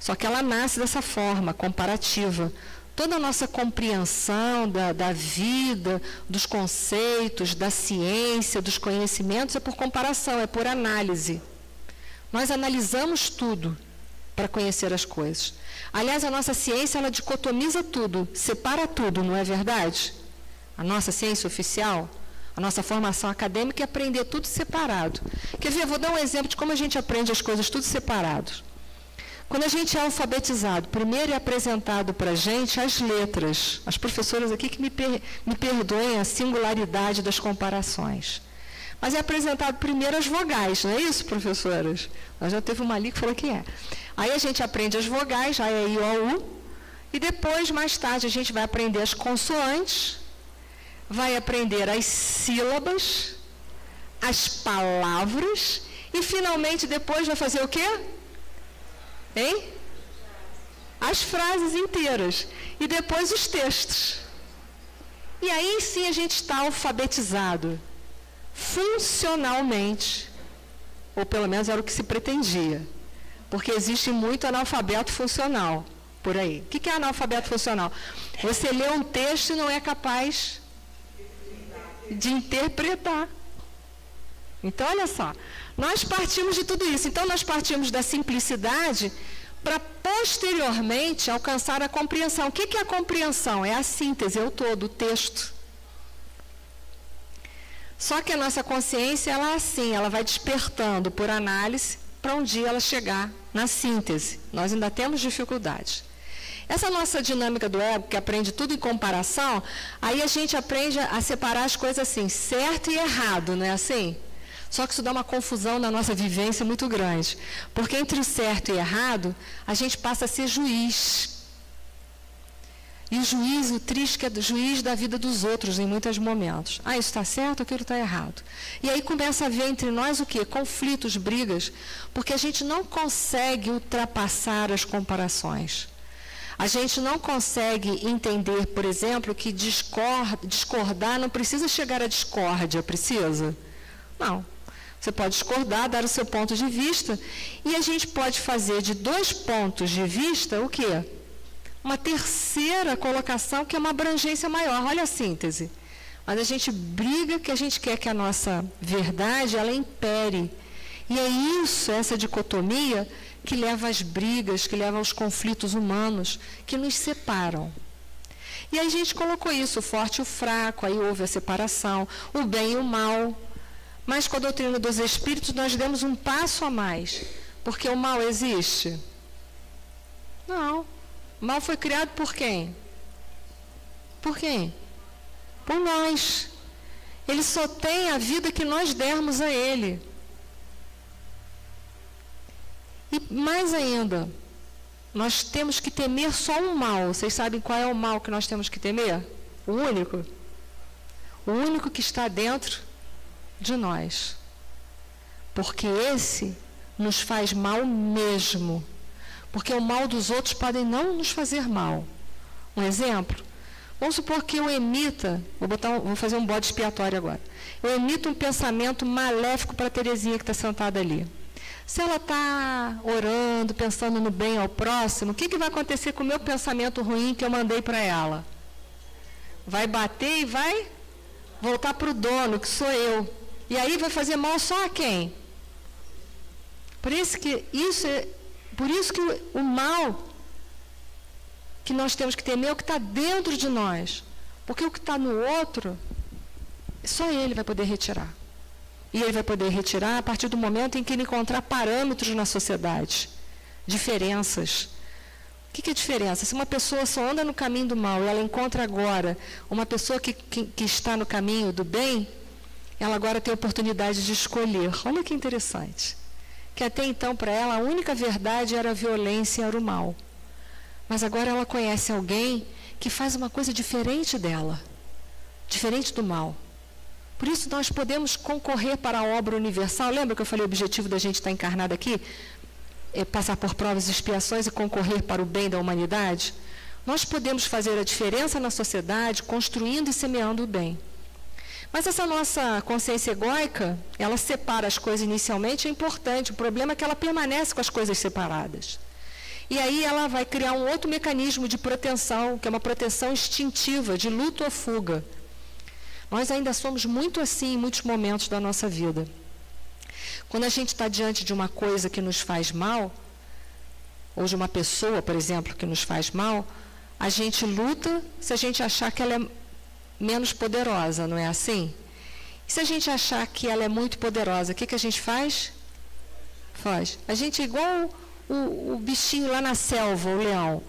Só que ela nasce dessa forma, comparativa. Toda a nossa compreensão da vida, dos conceitos, da ciência, dos conhecimentos é por comparação, é por análise. Nós analisamos tudo para conhecer as coisas. Aliás, a nossa ciência, ela dicotomiza tudo, separa tudo, não é verdade? A nossa ciência oficial, a nossa formação acadêmica é aprender tudo separado. Quer ver, eu vou dar um exemplo de como a gente aprende as coisas tudo separado. Quando a gente é alfabetizado, primeiro é apresentado para a gente as letras. As professoras aqui que me perdoem a singularidade das comparações. Mas é apresentado primeiro as vogais, não é isso, professoras? Nós já teve uma ali que falou que é. Aí a gente aprende as vogais, A, E, I, O, U, e depois, mais tarde, a gente vai aprender as consoantes, vai aprender as sílabas, as palavras, e finalmente depois vai fazer o quê? Hein? As frases inteiras. E depois os textos. E aí sim a gente está alfabetizado. Funcionalmente. Ou pelo menos era o que se pretendia. Porque existe muito analfabeto funcional por aí. O que é analfabeto funcional? Você lê um texto e não é capaz de interpretar. Então, olha só, nós partimos de tudo isso. Então, nós partimos da simplicidade para, posteriormente, alcançar a compreensão. O que é a compreensão? É a síntese, é o todo, o texto. Só que a nossa consciência, ela é assim, ela vai despertando por análise para um dia ela chegar na síntese. Nós ainda temos dificuldade. Essa nossa dinâmica do ego, que aprende tudo em comparação, aí a gente aprende a separar as coisas assim, certo e errado, não é assim? Só que isso dá uma confusão na nossa vivência muito grande. Porque entre o certo e errado, a gente passa a ser juiz. E o juiz, o triste, é o juiz da vida dos outros em muitos momentos. Ah, isso está certo, aquilo está errado. E aí começa a haver entre nós o quê? Conflitos, brigas, porque a gente não consegue ultrapassar as comparações. A gente não consegue entender, por exemplo, que discordar não precisa chegar à discórdia, precisa? Não. Você pode discordar, dar o seu ponto de vista, e a gente pode fazer de 2 pontos de vista o quê? Uma terceira colocação, que é uma abrangência maior. Olha a síntese. Mas a gente briga que a gente quer que a nossa verdade, ela impere. E é isso, essa dicotomia, que leva às brigas, que leva aos conflitos humanos, que nos separam. E aí a gente colocou isso, o forte e o fraco, aí houve a separação, o bem e o mal. Mas com a doutrina dos espíritos nós demos um passo a mais. Porque o mal existe? Não. O mal foi criado por quem? Por quem? Por nós. Ele só tem a vida que nós dermos a ele. E mais ainda, nós temos que temer só um mal. Vocês sabem qual é o mal que nós temos que temer? O único. O único que está dentro de nós. Porque esse nos faz mal mesmo. Porque o mal dos outros podem não nos fazer mal. Um exemplo? Vamos supor que eu emita, vou fazer um bode expiatório agora. Eu emito um pensamento maléfico para a Terezinha que está sentada ali. Se ela está orando, pensando no bem ao próximo, o que vai acontecer com o meu pensamento ruim que eu mandei para ela? Vai bater e vai voltar para o dono, que sou eu. E aí vai fazer mal só a quem? Por isso que o mal que nós temos que temer é o que está dentro de nós. Porque o que está no outro, só ele vai poder retirar. E ele vai poder retirar a partir do momento em que ele encontrar parâmetros na sociedade. Diferenças. O que é diferença? Se uma pessoa só anda no caminho do mal e ela encontra agora uma pessoa que está no caminho do bem, ela agora tem a oportunidade de escolher. Olha que interessante. Que até então, para ela, a única verdade era a violência, era o mal. Mas agora ela conhece alguém que faz uma coisa diferente dela. Diferente do mal. Por isso nós podemos concorrer para a obra universal. Lembra que eu falei o objetivo da gente estar encarnado aqui? É passar por provas e expiações e concorrer para o bem da humanidade? Nós podemos fazer a diferença na sociedade construindo e semeando o bem. Mas essa nossa consciência egóica, ela separa as coisas inicialmente, é importante. O problema é que ela permanece com as coisas separadas. E aí ela vai criar um outro mecanismo de proteção, que é uma proteção instintiva, de luta ou fuga. Nós ainda somos muito assim em muitos momentos da nossa vida. Quando a gente está diante de uma coisa que nos faz mal, ou de uma pessoa, por exemplo, que nos faz mal, a gente luta se a gente achar que ela é menos poderosa, não é assim? E se a gente achar que ela é muito poderosa, o que a gente faz? Foge. A gente é igual o bichinho lá na selva, o leão.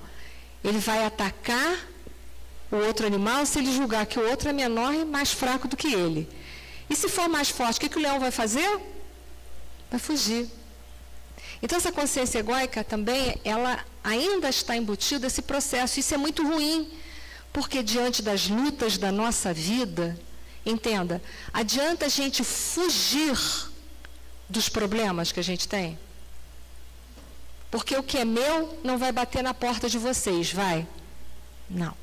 Ele vai atacar o outro animal se ele julgar que o outro é menor e mais fraco do que ele. E se for mais forte, o que o leão vai fazer? Vai fugir. Então, essa consciência egóica também, ela ainda está embutida esse processo. Isso é muito ruim, porque diante das lutas da nossa vida, entenda, adianta a gente fugir dos problemas que a gente tem? Porque o que é meu não vai bater na porta de vocês, vai? Não.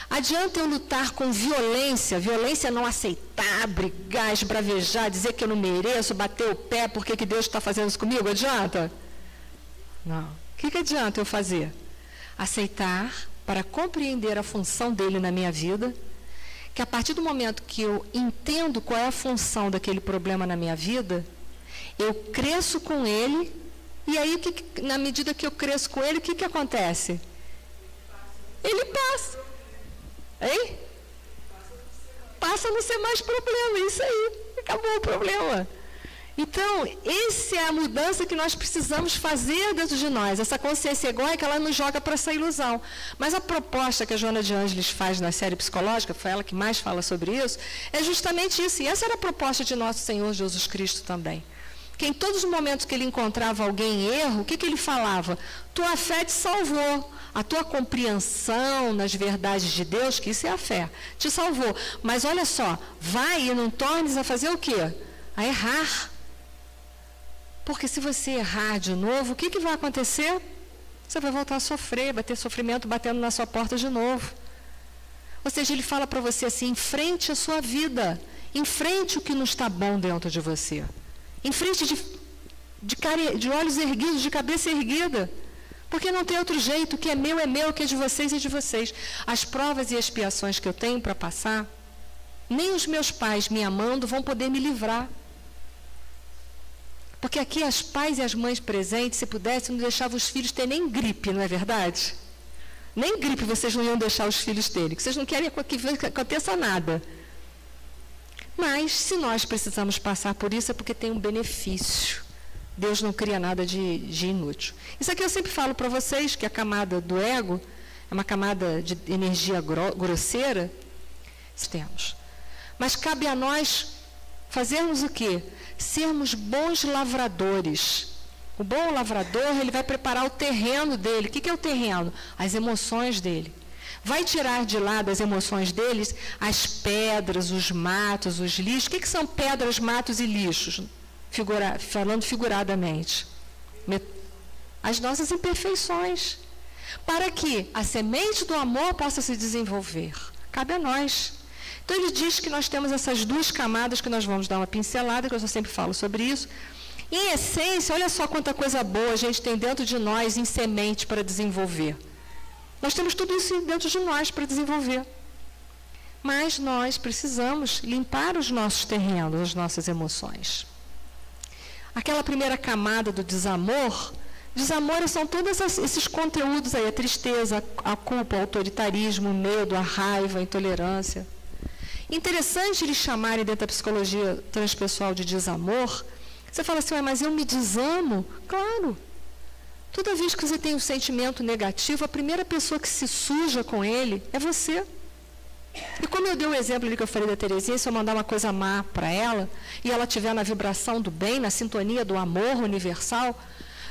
Adianta eu lutar com violência, violência não aceitar, brigar, esbravejar, dizer que eu não mereço, bater o pé, porque que Deus está fazendo isso comigo? Adianta? Não. O que adianta eu fazer? Aceitar para compreender a função dele na minha vida, que a partir do momento que eu entendo qual é a função daquele problema na minha vida, eu cresço com ele, e aí, na medida que eu cresço com ele, o que acontece? Ele passa. Hein? Passa a não ser mais problema, isso aí. Acabou o problema. Então, essa é a mudança que nós precisamos fazer dentro de nós. Essa consciência egóica, ela nos joga para essa ilusão. Mas a proposta que a Joana de Ângeles faz na série psicológica, foi ela que mais fala sobre isso, é justamente isso. E essa era a proposta de nosso Senhor Jesus Cristo também. Que em todos os momentos que ele encontrava alguém em erro, o que ele falava? Tua fé te salvou. A tua compreensão nas verdades de Deus, que isso é a fé, te salvou. Mas olha só, vai e não tornes a fazer o quê? A errar. Porque se você errar de novo, o que vai acontecer? Você vai voltar a sofrer, vai ter sofrimento batendo na sua porta de novo. Ou seja, ele fala para você assim, enfrente a sua vida, enfrente o que não está bom dentro de você. Enfrente de olhos erguidos, de cabeça erguida. Porque não tem outro jeito, o que é meu, o que é de vocês é de vocês. As provas e expiações que eu tenho para passar, nem os meus pais me amando vão poder me livrar. Porque aqui as pais e as mães presentes, se pudessem, não deixavam os filhos ter nem gripe, não é verdade? Nem gripe vocês não iam deixar os filhos terem, que vocês não querem que aconteça nada. Mas, se nós precisamos passar por isso, é porque tem um benefício. Deus não cria nada de inútil. Isso aqui eu sempre falo para vocês, que a camada do ego é uma camada de energia grosseira. Temos. Mas cabe a nós fazermos o quê? Sermos bons lavradores. O bom lavrador, ele vai preparar o terreno dele. O que é o terreno? As emoções dele. Vai tirar de lá das emoções deles as pedras, os matos, os lixos. O que são pedras, matos e lixos? Falando figuradamente. As nossas imperfeições. Para que a semente do amor possa se desenvolver. Cabe a nós. Então, ele diz que nós temos essas duas camadas que nós vamos dar uma pincelada, que eu sempre falo sobre isso. Em essência, olha só quanta coisa boa a gente tem dentro de nós em semente para desenvolver. Nós temos tudo isso dentro de nós para desenvolver. Mas nós precisamos limpar os nossos terrenos, as nossas emoções. Aquela primeira camada do desamor são todos esses conteúdos aí, a tristeza, a culpa, o autoritarismo, o medo, a raiva, a intolerância. Interessante eles chamarem dentro da psicologia transpessoal de desamor. Você fala assim, mas eu me desamo? Claro. Toda vez que você tem um sentimento negativo, a primeira pessoa que se suja com ele é você. E como eu dei o exemplo ali que eu falei da Terezinha, se eu mandar uma coisa má para ela, e ela estiver na vibração do bem, na sintonia do amor universal,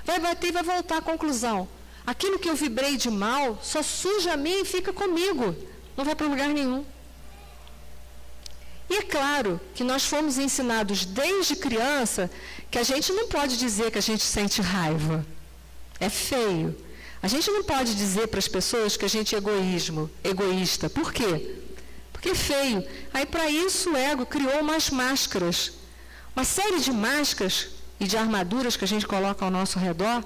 vai bater e vai voltar à conclusão. Aquilo que eu vibrei de mal só suja a mim e fica comigo. Não vai para lugar nenhum. E é claro que nós fomos ensinados desde criança que a gente não pode dizer que a gente sente raiva. É feio. A gente não pode dizer para as pessoas que a gente é egoísta. Por quê? Porque é feio. Aí, para isso, o ego criou umas máscaras. Uma série de máscaras e de armaduras que a gente coloca ao nosso redor,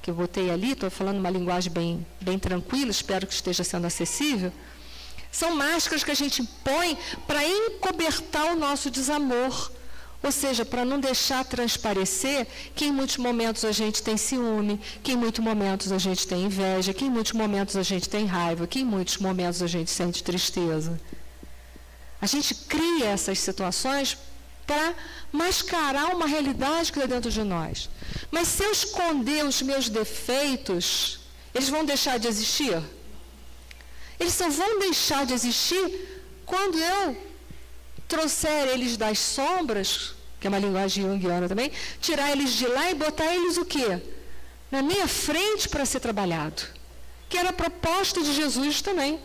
que eu botei ali, estou falando uma linguagem bem tranquila, espero que esteja sendo acessível. São máscaras que a gente põe para encobertar o nosso desamor. Ou seja, para não deixar transparecer que em muitos momentos a gente tem ciúme, que em muitos momentos a gente tem inveja, que em muitos momentos a gente tem raiva, que em muitos momentos a gente sente tristeza. A gente cria essas situações para mascarar uma realidade que está dentro de nós. Mas se eu esconder os meus defeitos, eles vão deixar de existir? Eles só vão deixar de existir quando eu trouxer eles das sombras, que é uma linguagem junguiana também, tirar eles de lá e botar eles o quê? Na minha frente para ser trabalhado. Que era a proposta de Jesus também.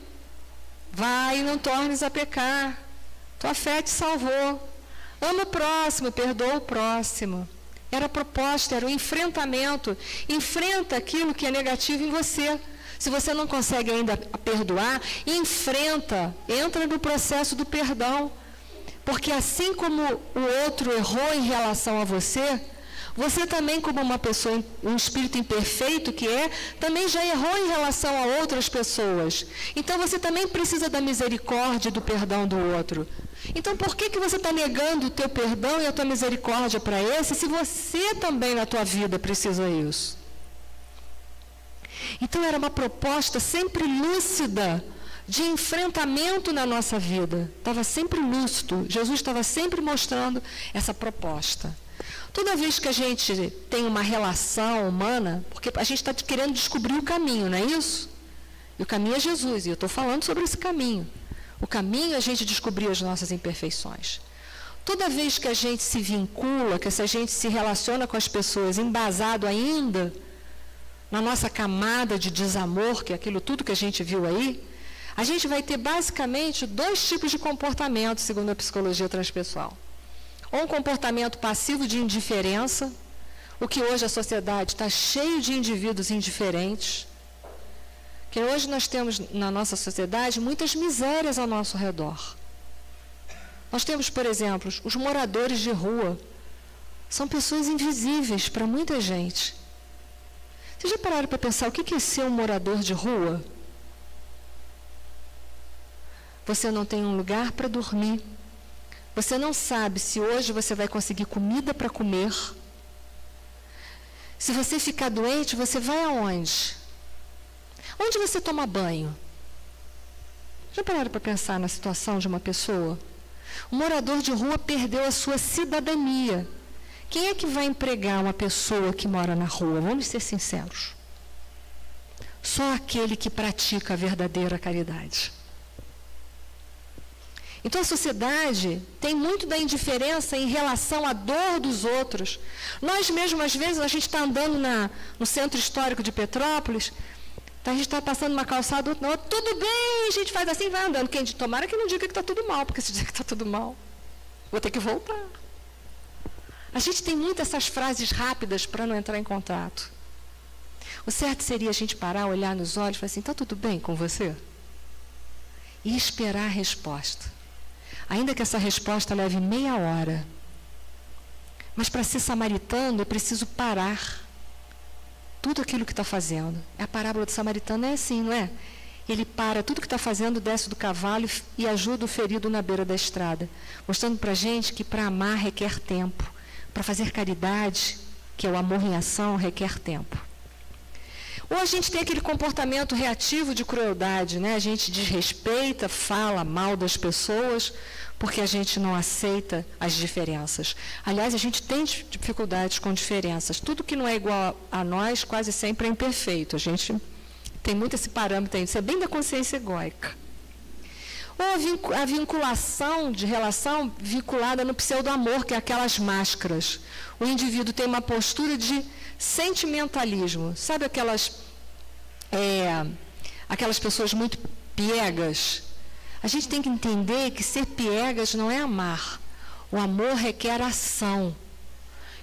Vai e não tornes a pecar. Tua fé te salvou. Ama o próximo, perdoa o próximo. Era a proposta, era o enfrentamento. Enfrenta aquilo que é negativo em você. Se você não consegue ainda perdoar, enfrenta, entra no processo do perdão. Porque assim como o outro errou em relação a você, Você também, como uma pessoa, um espírito imperfeito que é, também já errou em relação a outras pessoas. Então você também precisa da misericórdia e do perdão do outro. Então por que você está negando o teu perdão e a tua misericórdia para esse, se você também na tua vida precisa isso? Então era uma proposta sempre lúcida, de enfrentamento na nossa vida. Estava sempre lúcido. Jesus estava sempre mostrando essa proposta. Toda vez que a gente tem uma relação humana, porque a gente está querendo descobrir o caminho, não é isso? E o caminho é Jesus, e eu estou falando sobre esse caminho. O caminho é a gente descobrir as nossas imperfeições. Toda vez que a gente se vincula, que a gente se relaciona com as pessoas embasado ainda na nossa camada de desamor, que é aquilo tudo que a gente viu aí, a gente vai ter basicamente 2 tipos de comportamento, segundo a psicologia transpessoal. Ou um comportamento passivo de indiferença, o que hoje a sociedade está cheia de indivíduos indiferentes, que hoje nós temos na nossa sociedade muitas misérias ao nosso redor. Nós temos, por exemplo, os moradores de rua. São pessoas invisíveis para muita gente. Vocês já pararam para pensar o que é ser um morador de rua? Você não tem um lugar para dormir. Você não sabe se hoje você vai conseguir comida para comer. Se você ficar doente, você vai aonde? Onde você toma banho? Já pararam para pensar na situação de uma pessoa? O morador de rua perdeu a sua cidadania. Quem é que vai empregar uma pessoa que mora na rua? Vamos ser sinceros. Só aquele que pratica a verdadeira caridade. Então a sociedade tem muito da indiferença em relação à dor dos outros. Nós mesmos, às vezes, a gente está andando no centro histórico de Petrópolis, a gente está passando uma calçada, tudo bem, a gente faz assim e vai andando. Tomara que não diga que está tudo mal, porque se dizer que está tudo mal, vou ter que voltar. A gente tem muitas essas frases rápidas para não entrar em contato. O certo seria a gente parar, olhar nos olhos e falar assim, está tudo bem com você? E esperar a resposta. Ainda que essa resposta leve meia hora. Mas para ser samaritano, eu preciso parar tudo aquilo que está fazendo. A parábola do samaritano é assim, não é? Ele para tudo que está fazendo, desce do cavalo e ajuda o ferido na beira da estrada. Mostrando para a gente que para amar requer tempo. Para fazer caridade, que é o amor em ação, requer tempo. Ou a gente tem aquele comportamento reativo de crueldade, né? A gente desrespeita, fala mal das pessoas, porque a gente não aceita as diferenças. Aliás, a gente tem dificuldades com diferenças. Tudo que não é igual a nós, quase sempre é imperfeito. A gente tem muito esse parâmetro aí, isso é bem da consciência egóica. Ou a vinculação de relação vinculada no pseudo-amor, que é aquelas máscaras. O indivíduo tem uma postura de sentimentalismo. Sabe aquelas pessoas muito piegas? A gente tem que entender que ser piegas não é amar. O amor requer ação.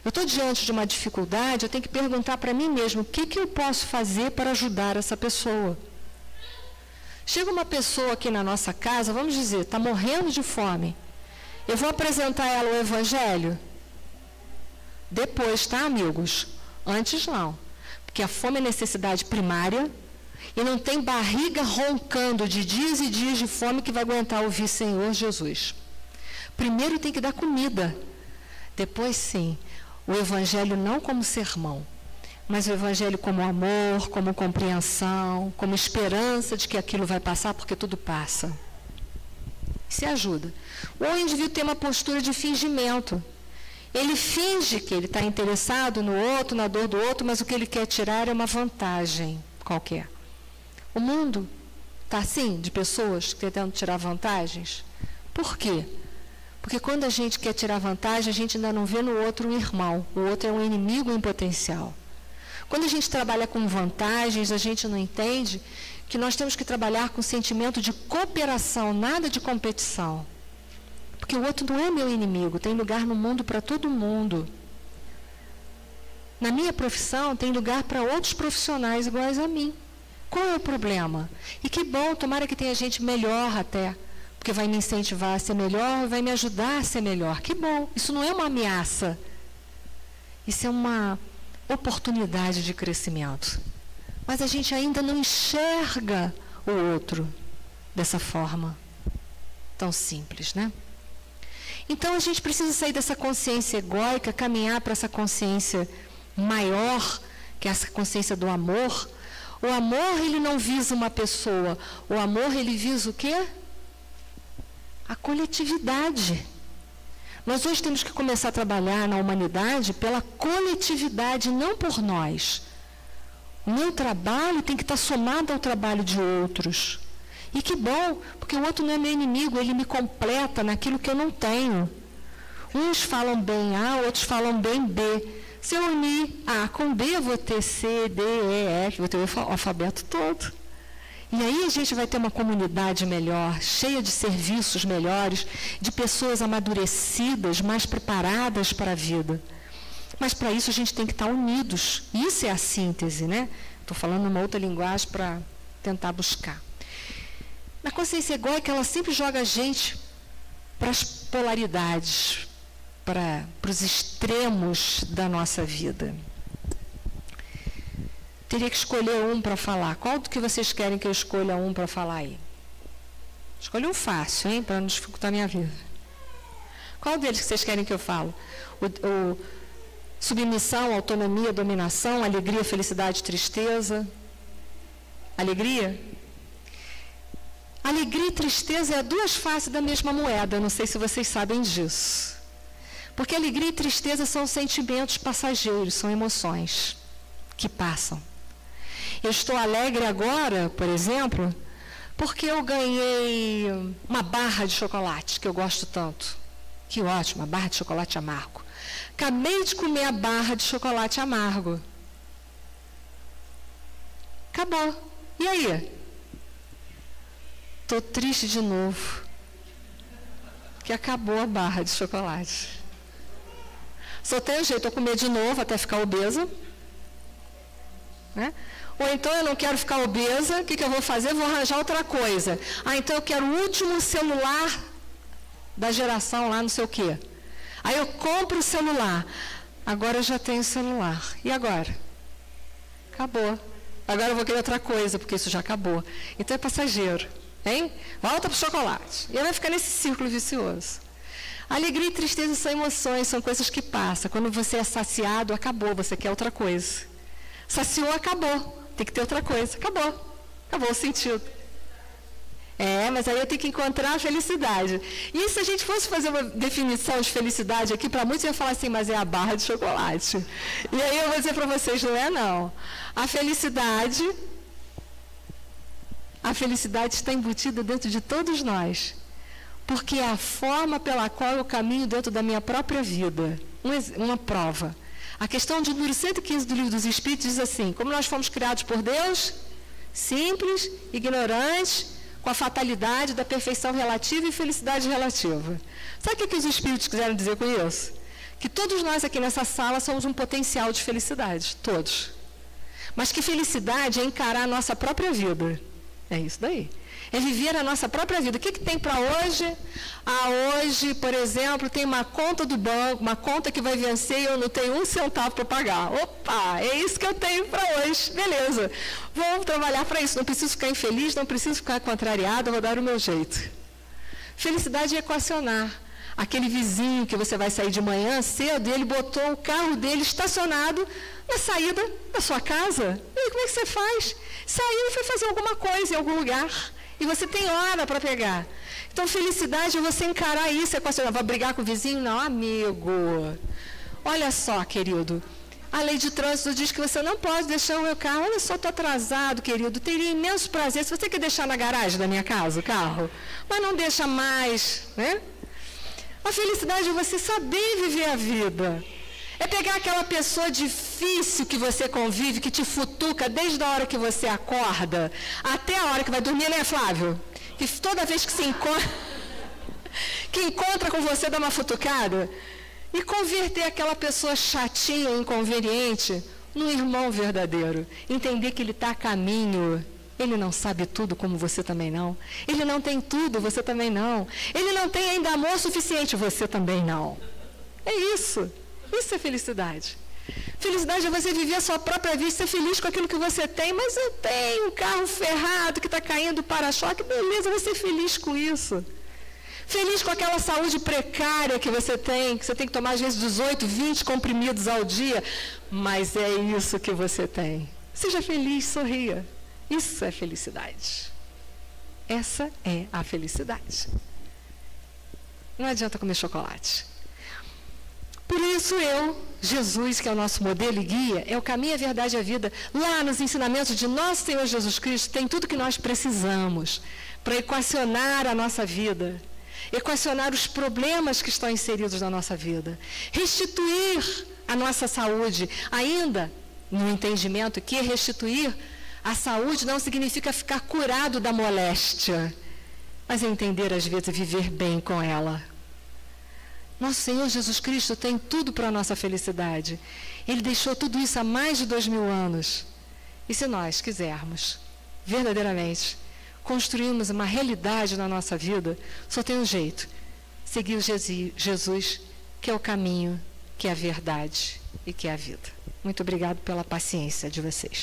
Eu estou diante de uma dificuldade, eu tenho que perguntar para mim mesmo, o que eu posso fazer para ajudar essa pessoa? Chega uma pessoa aqui na nossa casa, vamos dizer, está morrendo de fome. Eu vou apresentar a ela o Evangelho? Depois, tá, amigos? Antes não. Porque a fome é necessidade primária e não tem barriga roncando de dias e dias de fome que vai aguentar ouvir Senhor Jesus. Primeiro tem que dar comida. Depois, sim, o Evangelho não como sermão, mas o Evangelho como amor, como compreensão, como esperança de que aquilo vai passar, porque tudo passa. Isso ajuda. Ou o indivíduo tem uma postura de fingimento. Ele finge que ele está interessado no outro, na dor do outro, mas o que ele quer tirar é uma vantagem qualquer. O mundo está assim, de pessoas tentando tirar vantagens. Por quê? Porque quando a gente quer tirar vantagem, a gente ainda não vê no outro um irmão. O outro é um inimigo em potencial. Quando a gente trabalha com vantagens, a gente não entende que nós temos que trabalhar com sentimento de cooperação, nada de competição. Porque o outro não é meu inimigo, tem lugar no mundo para todo mundo. Na minha profissão, tem lugar para outros profissionais iguais a mim. Qual é o problema? E que bom, tomara que tenha gente melhor até, porque vai me incentivar a ser melhor, vai me ajudar a ser melhor. Que bom, isso não é uma ameaça. Isso é uma oportunidade de crescimento. Mas a gente ainda não enxerga o outro dessa forma tão simples, né? Então a gente precisa sair dessa consciência egóica, caminhar para essa consciência maior, que é essa consciência do amor. O amor, ele não visa uma pessoa. O amor, ele visa o quê? A coletividade. Nós hoje temos que começar a trabalhar na humanidade pela coletividade, não por nós. O meu trabalho tem que estar somado ao trabalho de outros. E que bom, porque o outro não é meu inimigo, ele me completa naquilo que eu não tenho. Uns falam bem A, outros falam bem B. Se eu unir A com B, eu vou ter C, D, E, F, vou ter o alfabeto todo. E aí a gente vai ter uma comunidade melhor, cheia de serviços melhores, de pessoas amadurecidas, mais preparadas para a vida. Mas para isso a gente tem que estar unidos. Isso é a síntese, né? Estou falando uma outra linguagem para tentar buscar. Na consciência egóica, ela sempre joga a gente para as polaridades, para os extremos da nossa vida. Teria que escolher um para falar. Qual do que vocês querem que eu escolha um para falar aí? Escolha um fácil, hein? Para não dificultar a minha vida. Qual deles que vocês querem que eu fale? Submissão, autonomia, dominação, alegria, felicidade, tristeza. Alegria? Alegria e tristeza é duas faces da mesma moeda. Não sei se vocês sabem disso. Porque alegria e tristeza são sentimentos passageiros, são emoções que passam. Eu estou alegre agora, por exemplo, porque eu ganhei uma barra de chocolate, que eu gosto tanto. Que ótimo, uma barra de chocolate amargo. Acabei de comer a barra de chocolate amargo. Acabou. E aí? Estou triste de novo. Que acabou a barra de chocolate. Só tem um jeito, eu comer de novo até ficar obesa. Né? Ou então eu não quero ficar obesa, o que eu vou fazer? Vou arranjar outra coisa. Então eu quero o último celular da geração lá, não sei o quê. Aí eu compro o celular. Agora eu já tenho celular. E agora? Acabou. Agora eu vou querer outra coisa, porque isso já acabou. Então é passageiro. Hein? Volta para o chocolate. E vai ficar nesse círculo vicioso. Alegria e tristeza são emoções, são coisas que passam. Quando você é saciado, acabou, você quer outra coisa. Saciou, acabou. Tem que ter outra coisa. Acabou. Acabou o sentido. Mas aí eu tenho que encontrar a felicidade. E se a gente fosse fazer uma definição de felicidade aqui, para muitos eu ia falar assim, mas é a barra de chocolate. E aí eu vou dizer para vocês, não é não. A felicidade está embutida dentro de todos nós. Porque é a forma pela qual eu caminho dentro da minha própria vida. Uma prova. A questão de número 115 do Livro dos Espíritos diz assim, como nós fomos criados por Deus, simples, ignorantes, com a fatalidade da perfeição relativa e felicidade relativa. Sabe o que os Espíritos quiseram dizer com isso? Que todos nós aqui nessa sala somos um potencial de felicidade, todos. Mas que felicidade é encarar a nossa própria vida. É isso daí. É viver a nossa própria vida. O que tem para hoje? Hoje, por exemplo, tem uma conta do banco, uma conta que vai vencer e eu não tenho um centavo para pagar. Opa, é isso que eu tenho para hoje. Beleza. Vou trabalhar para isso. Não preciso ficar infeliz, não preciso ficar contrariado, vou dar o meu jeito. Felicidade é equacionar. Aquele vizinho que você vai sair de manhã cedo, ele botou o carro dele estacionado na saída da sua casa. E aí, como é que você faz? Saiu e foi fazer alguma coisa em algum lugar. E você tem hora para pegar. Então, felicidade é você encarar isso, equacionar. Vai brigar com o vizinho? Não, amigo. Olha só, querido. A lei de trânsito diz que você não pode deixar o meu carro. Olha só, estou atrasado, querido. Teria imenso prazer se você quer deixar na garagem da minha casa o carro. Mas não deixa mais, né? A felicidade é você saber viver a vida. É pegar aquela pessoa difícil que você convive, que te futuca desde a hora que você acorda até a hora que vai dormir, né, Flávio? Que toda vez que se encontra com você, dá uma futucada. E converter aquela pessoa chatinha, inconveniente, num irmão verdadeiro. Entender que ele está a caminho. Ele não sabe tudo como você também não. Ele não tem tudo, você também não. Ele não tem ainda amor suficiente, você também não. É isso. Isso é felicidade. Felicidade é você viver a sua própria vida, ser feliz com aquilo que você tem. Mas eu tenho um carro ferrado que está caindo para-choque. Beleza, você ser feliz com isso. Feliz com aquela saúde precária que você tem que tomar às vezes 18, 20 comprimidos ao dia. Mas é isso que você tem. Seja feliz, sorria. Isso é felicidade. Essa é a felicidade. Não adianta comer chocolate. Por isso Jesus, que é o nosso modelo e guia, é o caminho, a verdade e a vida. Lá nos ensinamentos de nosso Senhor Jesus Cristo, tem tudo que nós precisamos para equacionar a nossa vida, equacionar os problemas que estão inseridos na nossa vida, restituir a nossa saúde, ainda no entendimento que restituir a saúde não significa ficar curado da moléstia, mas entender às vezes viver bem com ela. Nosso Senhor Jesus Cristo tem tudo para a nossa felicidade. Ele deixou tudo isso há mais de 2000 anos. E se nós quisermos, verdadeiramente, construirmos uma realidade na nossa vida, só tem um jeito. Seguir o Jesus, que é o caminho, que é a verdade e que é a vida. Muito obrigado pela paciência de vocês.